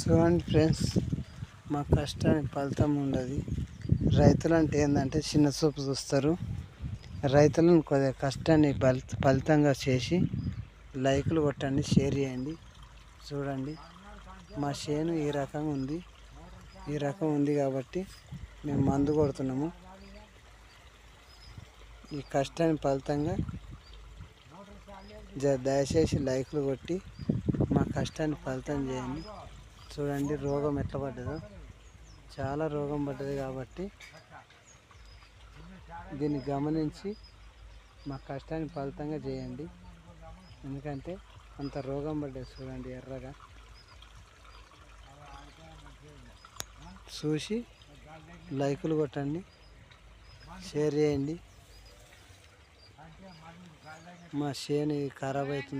చూడండి ఫ్రెండ్స్, మా కష్టానికి ఫలితం ఉండదు. రైతులు అంటే ఏంటంటే చిన్న చూపు చూస్తారు. రైతులను కొద్దిగా కష్టాన్ని ఫలితంగా చేసి లైకులు కొట్టండి, షేర్ చేయండి. చూడండి, మా చేను ఈ రకంగా ఉంది. ఈ రకం ఉంది కాబట్టి మేము మందు కొడుతున్నాము. ఈ కష్టాన్ని ఫలితంగా దయచేసి లైకులు కొట్టి మా కష్టాన్ని ఫలితం చేయండి. చూడండి, రోగం ఎట్లా పడ్డదో, చాలా రోగం పడ్డది. కాబట్టి దీన్ని గమనించి మా కష్టాన్ని ఫలితంగా చేయండి. ఎందుకంటే అంత రోగం పడ్డది. చూడండి, ఎర్రగా చూసి లైకులు కొట్టండి, షేర్ చేయండి. మా చేను ఖరాబ్ అవుతుంది.